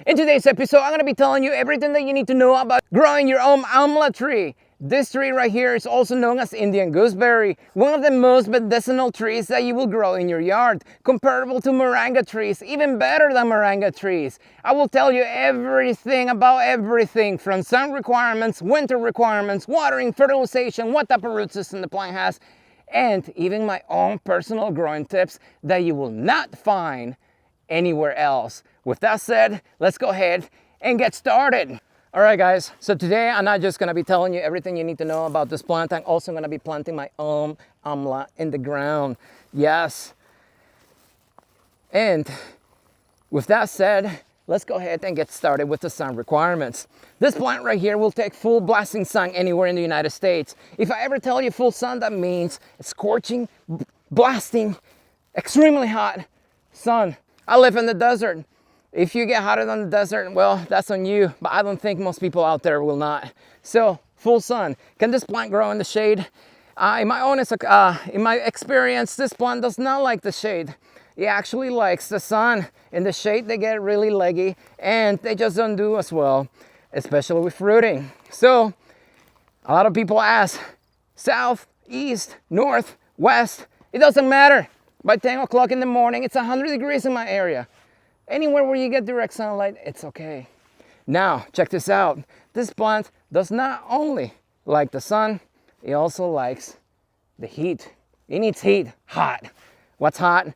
In today's episode, I'm going to be telling you everything that you need to know about growing your own Amla tree. This tree right here is also known as Indian gooseberry, one of the most medicinal trees that you will grow in your yard, comparable to moringa trees, even better than moringa trees. I will tell you everything about everything, from sun requirements, winter requirements, watering, fertilization, what type of root system the plant has, and even my own personal growing tips that you will not find anywhere else. With that said, let's go ahead and get started. All right, guys, so today I'm not just gonna be telling you everything you need to know about this plant. I'm also gonna be planting my own Amla in the ground. Yes. And with that said, let's go ahead and get started with the sun requirements. This plant right here will take full blasting sun anywhere in the United States. If I ever tell you full sun, that means scorching, blasting, extremely hot sun. I live in the desert. If you get hotter than the desert, well, that's on you, but I don't think most people out there will not. So, full sun. Can this plant grow in the shade? In my experience, this plant does not like the shade. It actually likes the sun. In the shade, they get really leggy, and they just don't do as well, especially with fruiting. So, a lot of people ask, south, east, north, west, it doesn't matter. By 10 o'clock in the morning, it's 100 degrees in my area. Anywhere where you get direct sunlight, it's okay. Now, check this out. This plant does not only like the sun, it also likes the heat. It needs heat, hot. What's hot?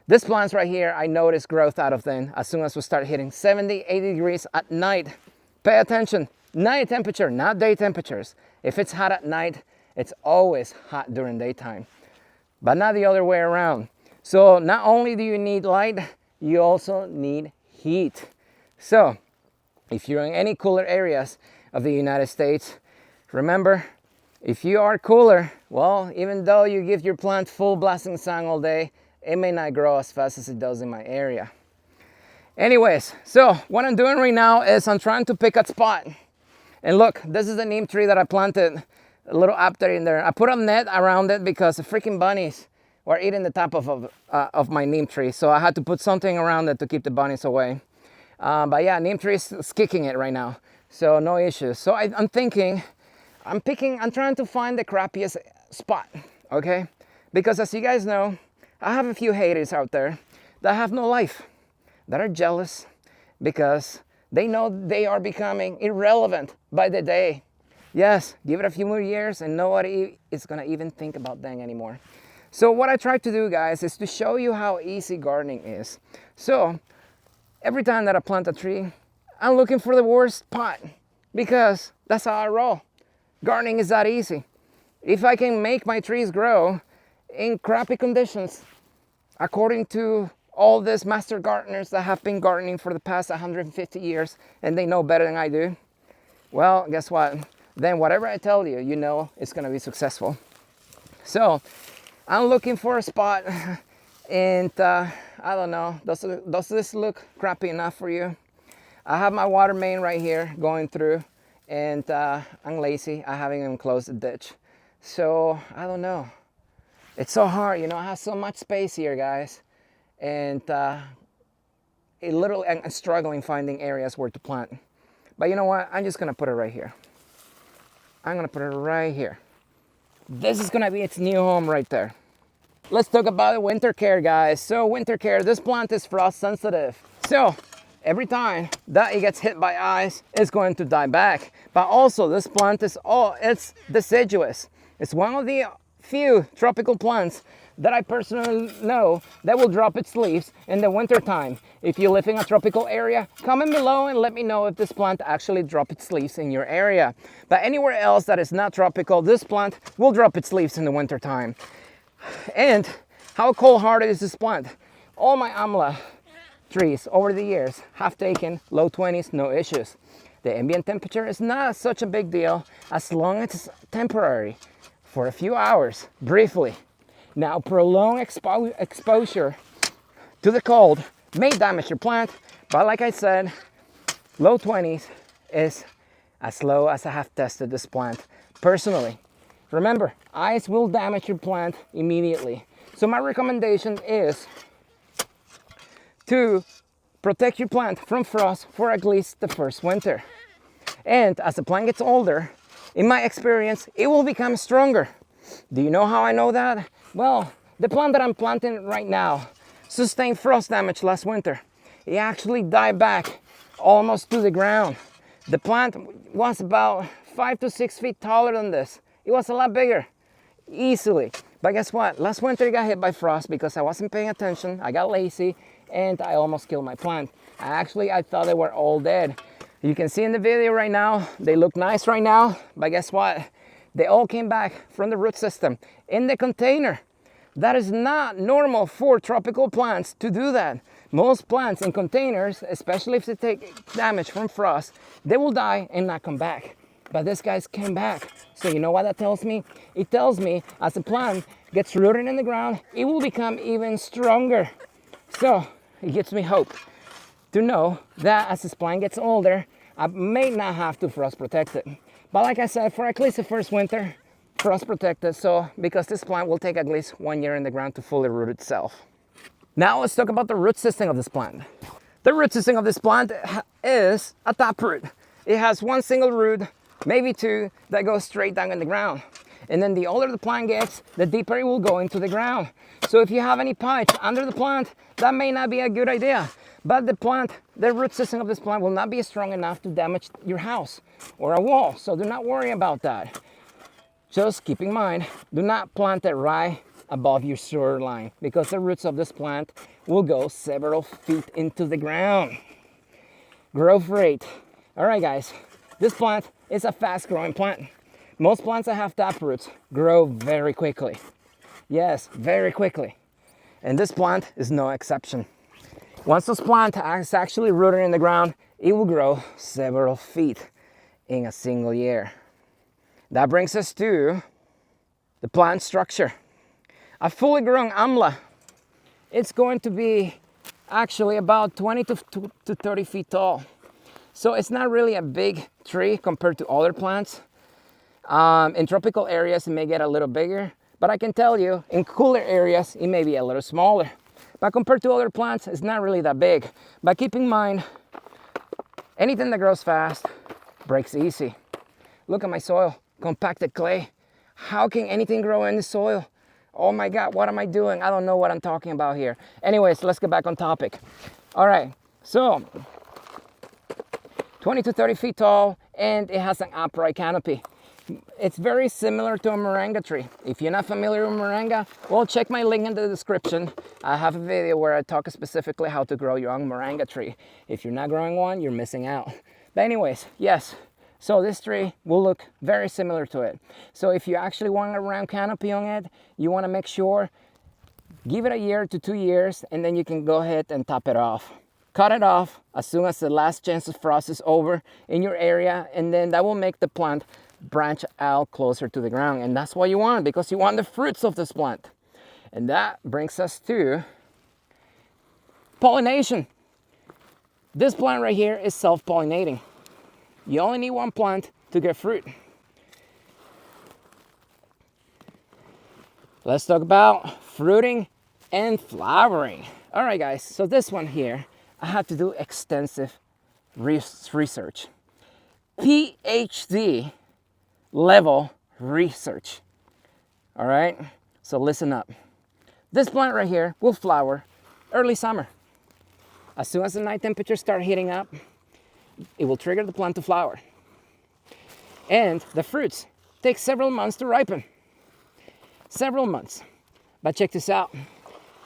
This plant right here, I noticed growth out of them as soon as we start hitting 70, 80 degrees at night. Pay attention, night temperature, not day temperatures. If it's hot at night, it's always hot during daytime, but not the other way around. So not only do you need light, you also need heat. So if you're in any cooler areas of the United States, remember, if you are cooler, well, even though you give your plant full blasting sun all day, it may not grow as fast as it does in my area. Anyways, so what I'm doing right now is I'm trying to pick a spot. And look, this is the neem tree that I planted a little up there in there. I put a net around it because the freaking bunnies were eating the top of my neem tree. So I had to put something around it to keep the bunnies away. But yeah, neem tree is kicking it right now. So no issues. So I'm thinking, I'm trying to find the crappiest spot, okay? Because as you guys know, I have a few haters out there that have no life, that are jealous because they know they are becoming irrelevant by the day. Yes, give it a few more years and nobody is gonna even think about them anymore. So what I try to do, guys, is to show you how easy gardening is. So every time that I plant a tree, I'm looking for the worst pot because that's how I roll. Gardening is that easy. If I can make my trees grow in crappy conditions, according to all these master gardeners that have been gardening for the past 150 years and they know better than I do, well, guess what? Then whatever I tell you, you know it's gonna be successful. So I'm looking for a spot and I don't know, does this look crappy enough for you? I have my water main right here going through and I'm lazy, I haven't even closed the ditch. So I don't know, it's so hard, you know, I have so much space here, guys. And I'm struggling finding areas where to plant. But you know what, I'm just gonna put it right here. I'm gonna put it right here. This is gonna be its new home right there. Let's talk about winter care, guys. So winter care, this plant is frost sensitive. So every time that it gets hit by ice, it's going to die back. But also this plant is it's deciduous. It's one of the few tropical plants that I personally know that will drop its leaves in the winter time. If you live in a tropical area, comment below and let me know if this plant actually drops its leaves in your area. But anywhere else that is not tropical, this plant will drop its leaves in the winter time. And how cold-hearted is this plant? All my Amla trees over the years have taken low 20s, no issues. The ambient temperature is not such a big deal as long as it's temporary, for a few hours, briefly. Now, prolonged exposure to the cold may damage your plant, but like I said, low 20s is as low as I have tested this plant personally. Remember, ice will damage your plant immediately. So my recommendation is to protect your plant from frost for at least the first winter. And as the plant gets older, in my experience, it will become stronger. Do you know how I know that? Well, the plant that I'm planting right now sustained frost damage last winter. It actually died back almost to the ground. The plant was about 5 to 6 feet taller than this. It was a lot bigger, easily. But guess what? Last winter it got hit by frost because I wasn't paying attention. I got lazy and I almost killed my plant. I thought they were all dead. You can see in the video right now, they look nice right now, but guess what? They all came back from the root system in the container. That is not normal for tropical plants to do that. Most plants in containers, especially if they take damage from frost, they will die and not come back. But this guy's came back. So you know what that tells me? It tells me as the plant gets rooted in the ground, it will become even stronger. So it gives me hope to know that as this plant gets older, I may not have to frost protect it. But like I said, for at least the first winter, frost protected, so because this plant will take at least 1 year in the ground to fully root itself. Now let's talk about the root system of this plant. The root system of this plant is a taproot. It has one single root, maybe two, that goes straight down in the ground. And then the older the plant gets, the deeper it will go into the ground. So if you have any pipes under the plant, that may not be a good idea. But the root system of this plant will not be strong enough to damage your house or a wall. So do not worry about that. Just keep in mind, do not plant it right above your sewer line because the roots of this plant will go several feet into the ground. Growth rate. All right, guys, this plant is a fast growing plant. Most plants that have taproots grow very quickly. Yes, very quickly. And this plant is no exception. Once this plant is actually rooted in the ground, it will grow several feet in a single year. That brings us to the plant structure. A fully grown Amla, it's going to be actually about 20 to 30 feet tall. So it's not really a big tree compared to other plants. In tropical areas, it may get a little bigger, but I can tell you, in cooler areas, it may be a little smaller. But compared to other plants, it's not really that big. But keep in mind, anything that grows fast breaks easy. Look at my soil, compacted clay. How can anything grow in the soil? Oh my God, what am I doing? I don't know what I'm talking about here. Anyways, let's get back on topic. All right, so 20 to 30 feet tall, and it has an upright canopy. It's very similar to a moringa tree. If you're not familiar with moringa, well, check my link in the description. I have a video where I talk specifically how to grow your own moringa tree. If you're not growing one, you're missing out. But anyways, yes. So this tree will look very similar to it. So if you actually want a round canopy on it, you want to make sure, give it a year to 2 years, and then you can go ahead and top it off. Cut it off as soon as the last chance of frost is over in your area, and then that will make the plant branch out closer to the ground. And that's what you want, because you want the fruits of this plant. And that brings us to pollination. This plant right here is self-pollinating. You only need one plant to get fruit. Let's talk about fruiting and flowering. All right, guys, so this one here, I had to do extensive research. PhD level research. All right, so listen up. This plant right here will flower early summer. As soon as the night temperatures start heating up, it will trigger the plant to flower. And the fruits take several months to ripen. Several months. But check this out.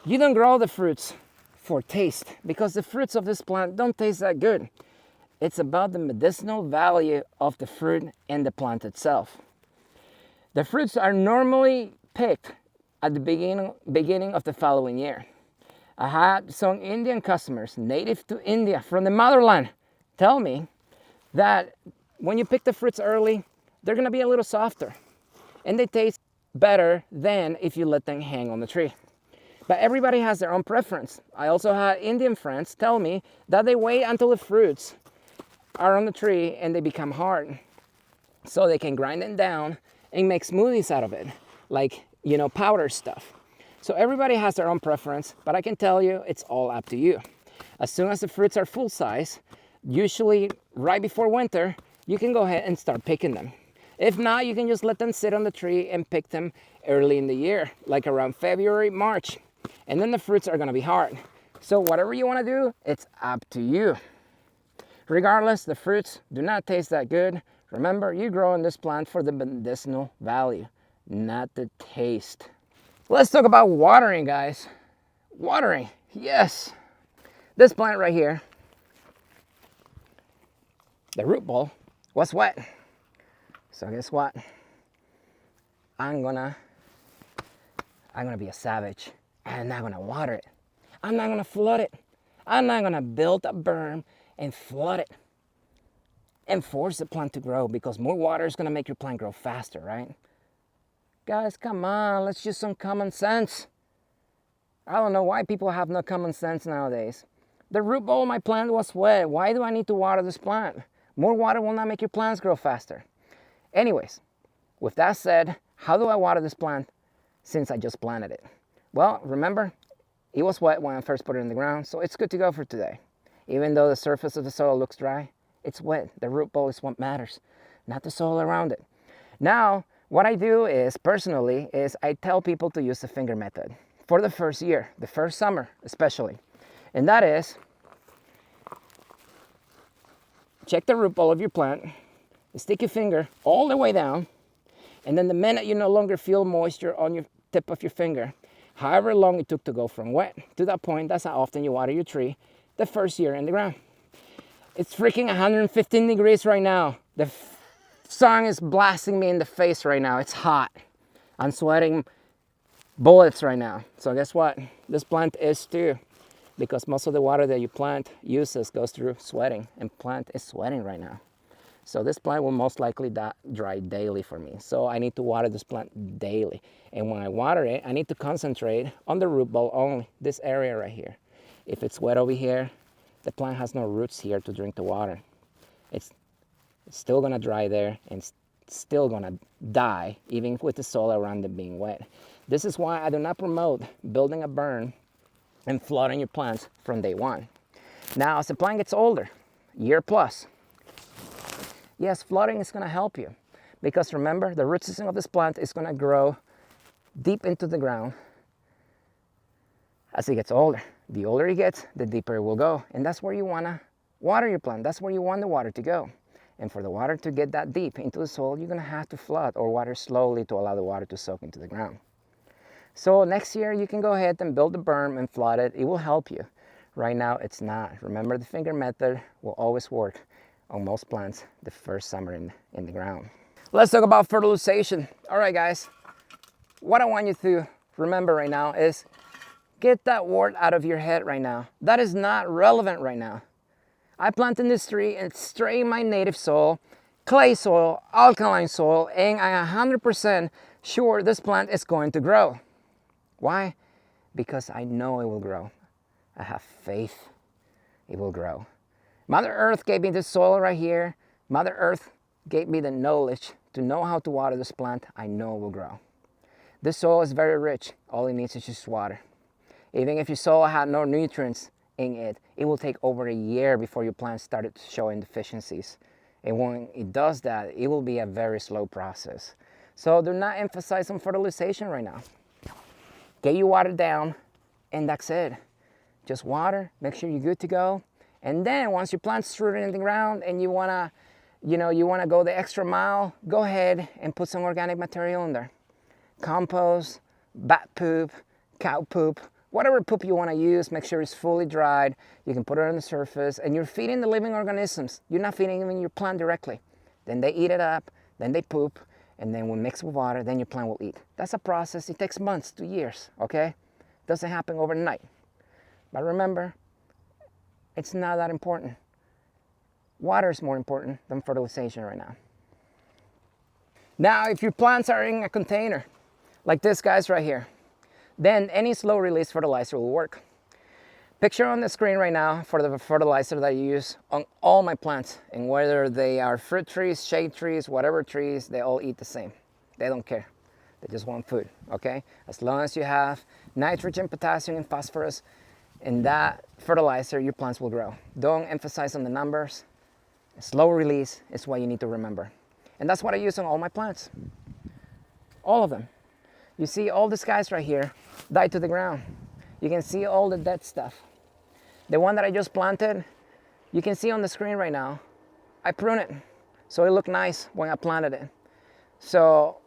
You don't grow the fruits for taste, because the fruits of this plant don't taste that good. It's about the medicinal value of the fruit and the plant itself. The fruits are normally picked at the beginning of the following year. I had some Indian customers, native to India, from the motherland, tell me that when you pick the fruits early, they're gonna be a little softer and they taste better than if you let them hang on the tree. But everybody has their own preference. I also had Indian friends tell me that they wait until the fruits are on the tree and they become hard so they can grind them down and make smoothies out of it, like, you know, powder stuff. So everybody has their own preference, but I can tell you it's all up to you. As soon as the fruits are full size, usually right before winter, you can go ahead and start picking them. If not, you can just let them sit on the tree and pick them early in the year, like around February, March. And then the fruits are gonna be hard. So whatever you wanna do, it's up to you. Regardless, the fruits do not taste that good. Remember, you grow in this plant for the medicinal value, not the taste. Let's talk about watering, guys. Watering, yes. This plant right here, the root ball, was wet. So guess what? I'm gonna be a savage. I'm not gonna water it. I'm not gonna flood it. I'm not gonna build a berm and flood it and force the plant to grow, because more water is gonna make your plant grow faster, right? Guys, come on, let's use some common sense. I don't know why people have no common sense nowadays. The root ball of my plant was wet. Why do I need to water this plant? More water will not make your plants grow faster. Anyways, with that said, how do I water this plant since I just planted it? Well, remember, it was wet when I first put it in the ground, so it's good to go for today. Even though the surface of the soil looks dry, it's wet. The root ball is what matters, not the soil around it. Now, what I do is, personally, is I tell people to use the finger method for the first year, the first summer especially. And that is, check the root ball of your plant, stick your finger all the way down, and then the minute you no longer feel moisture on your tip of your finger, however long it took to go from wet to that point, that's how often you water your tree the first year in the ground. It's freaking 115 degrees right now. The sun is blasting me in the face right now. It's hot. I'm sweating bullets right now. So guess what? This plant is too, because most of the water that your plant uses goes through sweating, and plant is sweating right now. So this plant will most likely dry daily for me. So I need to water this plant daily. And when I water it, I need to concentrate on the root ball only, this area right here. If it's wet over here, the plant has no roots here to drink the water. It's still gonna dry there and still gonna die, even with the soil around it being wet. This is why I do not promote building a berm and flooding your plants from day one. Now, as the plant gets older, year plus, yes, flooding is gonna help you, because remember, the root system of this plant is gonna grow deep into the ground as it gets older. The older it gets, the deeper it will go. And that's where you wanna water your plant. That's where you want the water to go. And for the water to get that deep into the soil, you're gonna have to flood or water slowly to allow the water to soak into the ground. So next year, you can go ahead and build a berm and flood it. It will help you. Right now, it's not. Remember, the finger method will always work on most plants the first summer in the ground. Let's talk about fertilization. All right, guys. What I want you to remember right now is get that word out of your head right now. That is not relevant right now. I planted this tree and it's straight in my native soil, clay soil, alkaline soil, and I'm 100% sure this plant is going to grow. Why? Because I know it will grow. I have faith it will grow. Mother Earth gave me this soil right here. Mother Earth gave me the knowledge to know how to water this plant. I know it will grow. This soil is very rich. All it needs is just water. Even if your soil had no nutrients in it, it will take over a year before your plant started showing deficiencies. And when it does that, it will be a very slow process. So do not emphasize on fertilization right now. Get your water down, and that's it. Just water, make sure you're good to go. And then once your plant's rooted in the ground and you wanna go the extra mile, go ahead and put some organic material in there. Compost, bat poop, cow poop, whatever poop you want to use, make sure it's fully dried. You can put it on the surface, and you're feeding the living organisms. You're not feeding even your plant directly. Then they eat it up, then they poop, and then when mixed with water, then your plant will eat. That's a process. It takes months to years, okay? It doesn't happen overnight. But remember, it's not that important. Water is more important than fertilization right now. Now, if your plants are in a container, like this guy's right here, then any slow release fertilizer will work. Picture on the screen right now for the fertilizer that I use on all my plants, and whether they are fruit trees, shade trees, whatever trees, they all eat the same. They don't care. They just want food, okay? As long as you have nitrogen, potassium, and phosphorus, In that fertilizer, your plants will grow. Don't emphasize on the numbers. Slow release is what you need to remember. And that's what I use on all my plants. All of them. You see all these guys right here died to the ground. You can see all the dead stuff. The one that I just planted, you can see on the screen right now, I pruned it. So it looked nice when I planted it. So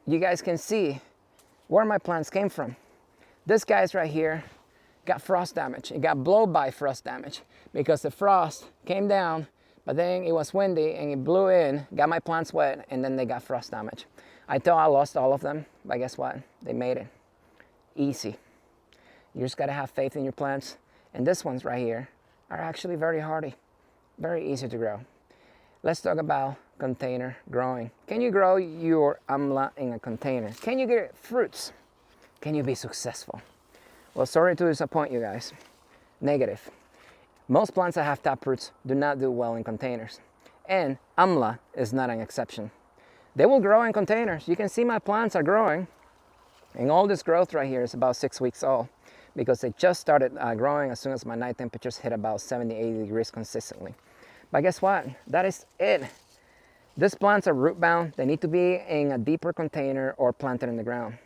you guys can see where my plants came from. This guy's right here got frost damage. It got blown by frost damage because the frost came down, but then it was windy and it blew in, got my plants wet, and then they got frost damage. I thought I lost all of them, but guess what? They made it. Easy. You just gotta have faith in your plants. And these ones right here are actually very hardy, very easy to grow. Let's talk about container growing. Can you grow your Amla in a container? Can you get fruits? Can you be successful? Well, sorry to disappoint you guys. Negative. Most plants that have taproots do not do well in containers. And Amla is not an exception. They will grow in containers. You can see my plants are growing. And all this growth right here is about 6 weeks old because they just started growing as soon as my night temperatures hit about 70, 80 degrees consistently. But guess what? That is it. These plants are root bound. They need to be in a deeper container or planted in the ground.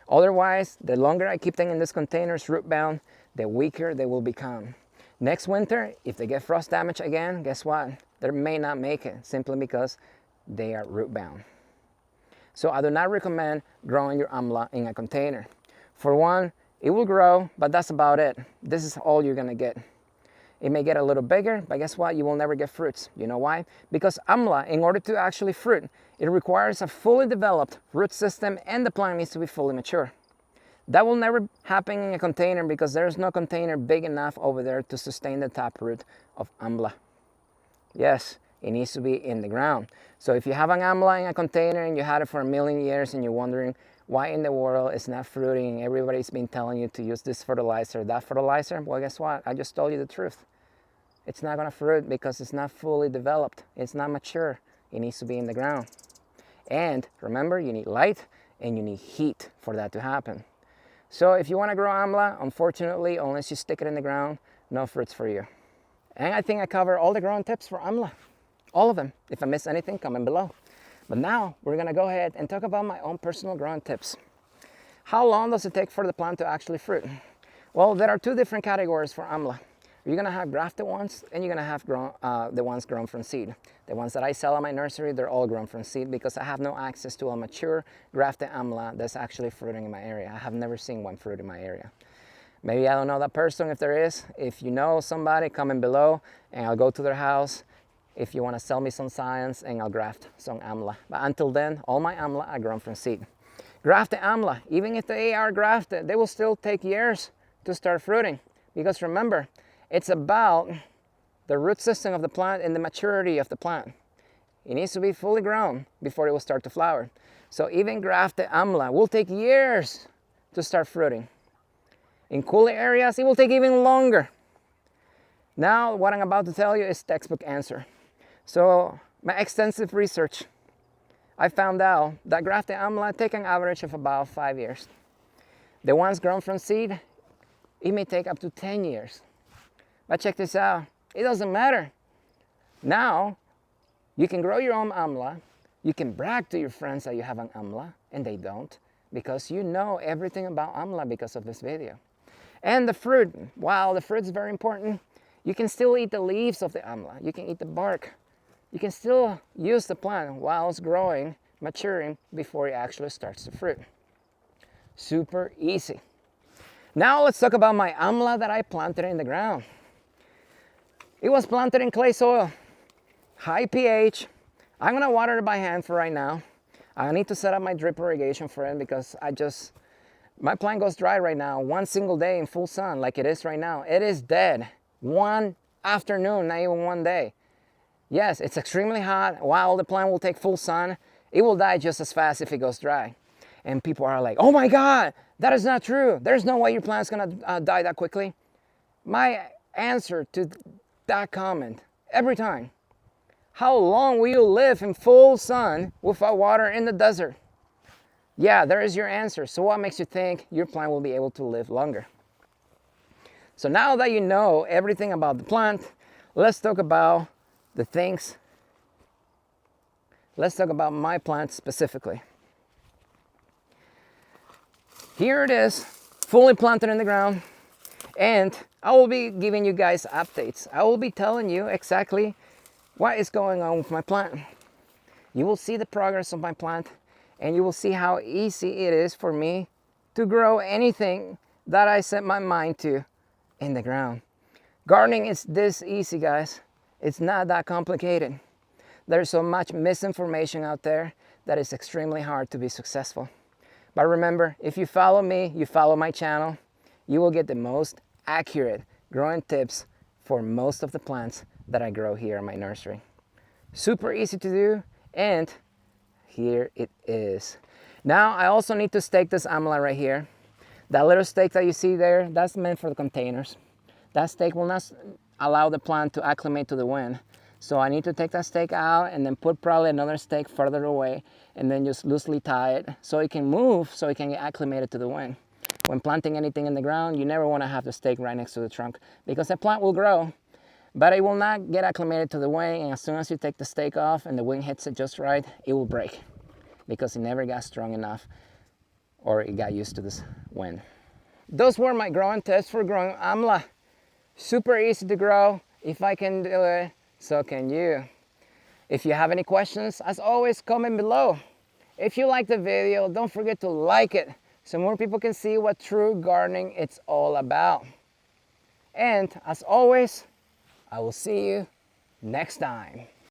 Otherwise, the longer I keep them in these containers root bound, the weaker they will become. Next winter, if they get frost damage again, guess what? They may not make it simply because they are root bound. So I do not recommend growing your Amla in a container. For one, it will grow, but that's about it. This is all you're gonna get. It may get a little bigger, but guess what? You will never get fruits. You know why? Because Amla, in order to actually fruit, it requires a fully developed root system and the plant needs to be fully mature. That will never happen in a container because there's no container big enough over there to sustain the taproot of Amla. Yes, it needs to be in the ground. So if you have an Amla in a container and you had it for a million years and you're wondering why in the world it's not fruiting, everybody's been telling you to use this fertilizer, that fertilizer, well, guess what? I just told you the truth. It's not gonna fruit because it's not fully developed. It's not mature. It needs to be in the ground. And remember, you need light and you need heat for that to happen. So if you wanna grow Amla, unfortunately, unless you stick it in the ground, no fruits for you. And I think I covered all the growing tips for Amla. All of them. If I missed anything, comment below. But now we're gonna go ahead and talk about my own personal growing tips. How long does it take for the plant to actually fruit? Well, there are two different categories for Amla. You're gonna have grafted ones and you're gonna have the ones grown from seed. The ones that I sell at my nursery, they're all grown from seed because I have no access to a mature grafted Amla that's actually fruiting in my area. I have never seen one fruit in my area. Maybe I don't know that person. If there is, if you know somebody, comment below and I'll go to their house if you wanna sell me some science and I'll graft some Amla. But until then, all my Amla are grown from seed. Grafted Amla, even if they are grafted, they will still take years to start fruiting because remember, it's about the root system of the plant and the maturity of the plant. It needs to be fully grown before it will start to flower. So even grafted Amla will take years to start fruiting. In cooler areas, it will take even longer. Now, what I'm about to tell you is textbook answer. So my extensive research, I found out that grafted Amla take an average of about 5 years. The ones grown from seed, it may take up to 10 years. But check this out, it doesn't matter. Now, you can grow your own Amla, you can brag to your friends that you have an Amla, and they don't, because you know everything about Amla because of this video. And the fruit, while the fruit is very important, you can still eat the leaves of the Amla, you can eat the bark. You can still use the plant while it's growing, maturing, before it actually starts to fruit. Super easy. Now let's talk about my Amla that I planted in the ground. It was planted in clay soil, high pH. I'm gonna water it by hand for right now. I need to set up my drip irrigation for it because my plant goes dry right now. One single day in full sun like it is right now. It is dead. One afternoon, not even one day. Yes, it's extremely hot. While the plant will take full sun, it will die just as fast if it goes dry. And people are like, oh my God, that is not true. There's no way your plant's gonna die that quickly. My answer to that comment every time, how long will you live in full sun without water in the desert? Yeah, there is your answer. So what makes you think your plant will be able to live longer? So now that you know everything about the plant, let's talk about the things. Let's talk about my plant specifically. Here it is, fully planted in the ground, and I will be giving you guys updates. I will be telling you exactly what is going on with my plant. You will see the progress of my plant, and you will see how easy it is for me to grow anything that I set my mind to in the ground. Gardening is this easy, guys. It's not that complicated. There's so much misinformation out there that it's extremely hard to be successful. But remember, if you follow me, you follow my channel, you will get the most accurate growing tips for most of the plants that I grow here in my nursery. Super easy to do, and here it is. Now I also need to stake this Amla right here. That little stake that you see there, that's meant for the containers. That stake will not allow the plant to acclimate to the wind. So I need to take that stake out and then put probably another stake further away and then just loosely tie it so it can move, so it can get acclimated to the wind. When planting anything in the ground, you never want to have the stake right next to the trunk because the plant will grow, but it will not get acclimated to the wind, and as soon as you take the stake off and the wind hits it just right, it will break because it never got strong enough or it got used to this wind. Those were my growing tips for growing Amla. Super easy to grow. If I can do it, so can you. If you have any questions, as always, comment below. If you like the video, don't forget to like it so more people can see what true gardening it's all about. And as always, I will see you next time.